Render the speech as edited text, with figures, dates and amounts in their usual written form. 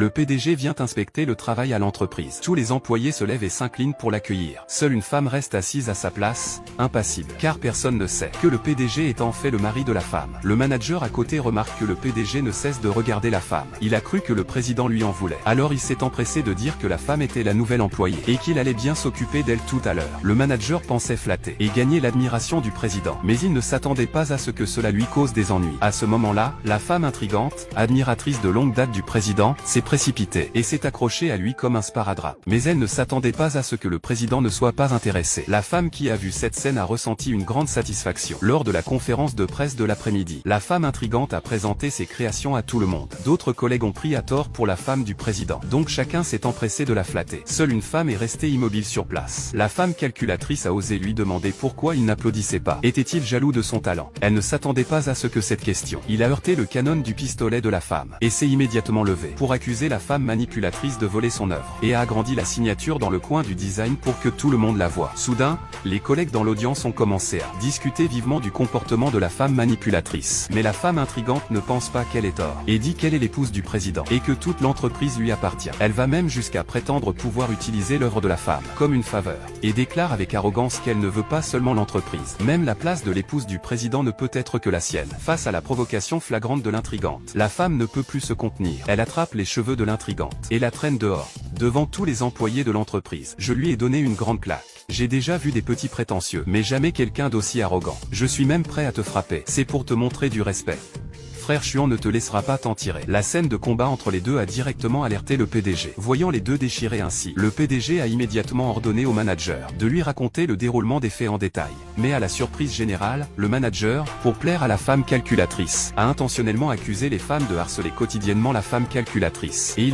Le PDG vient inspecter le travail à l'entreprise. Tous les employés se lèvent et s'inclinent pour l'accueillir. Seule une femme reste assise à sa place, impassible. Car personne ne sait que le PDG est en fait le mari de la femme. Le manager à côté remarque que le PDG ne cesse de regarder la femme. Il a cru que le président lui en voulait. Alors il s'est empressé de dire que la femme était la nouvelle employée et qu'il allait bien s'occuper d'elle tout à l'heure. Le manager pensait flatter et gagner l'admiration du président. Mais il ne s'attendait pas à ce que cela lui cause des ennuis. À ce moment-là, la femme intrigante, admiratrice de longue date du président, s'est précipitée et s'est accrochée à lui comme un sparadrap. Mais elle ne s'attendait pas à ce que le président ne soit pas intéressé. La femme qui a vu cette scène a ressenti une grande satisfaction. Lors de la conférence de presse de l'après-midi, la femme intrigante a présenté ses créations à tout le monde. D'autres collègues ont pris à tort pour la femme du président. Donc chacun s'est empressé de la flatter. Seule une femme est restée immobile sur place. La femme calculatrice a osé lui demander pourquoi il n'applaudissait pas. Était-il jaloux de son talent? Elle ne s'attendait pas à ce que cette question. Il a heurté le canon du pistolet de la femme et s'est immédiatement levé pour accuser la femme manipulatrice de voler son œuvre et a agrandi la signature dans le coin du design pour que tout le monde la voie. Soudain, les collègues dans l'audience ont commencé à discuter vivement du comportement de la femme manipulatrice. Mais la femme intrigante ne pense pas qu'elle ait tort et dit qu'elle est l'épouse du président et que toute l'entreprise lui appartient. Elle va même jusqu'à prétendre pouvoir utiliser l'œuvre de la femme comme une faveur et déclare avec arrogance qu'elle ne veut pas seulement l'entreprise. Même la place de l'épouse du président ne peut être que la sienne. Face à la provocation flagrante de l'intrigante, la femme ne peut plus se contenir. Elle attrape les cheveux de l'intrigante et la traîne dehors, devant tous les employés de l'entreprise. Je lui ai donné une grande claque. J'ai déjà vu des petits prétentieux, mais jamais quelqu'un d'aussi arrogant. Je suis même prêt à te frapper. C'est pour te montrer du respect. Frère Chuan ne te laissera pas t'en tirer. La scène de combat entre les deux a directement alerté le PDG. Voyant les deux déchirés ainsi, le PDG a immédiatement ordonné au manager de lui raconter le déroulement des faits en détail. Mais à la surprise générale, le manager, pour plaire à la femme calculatrice, a intentionnellement accusé les femmes de harceler quotidiennement la femme calculatrice. Et il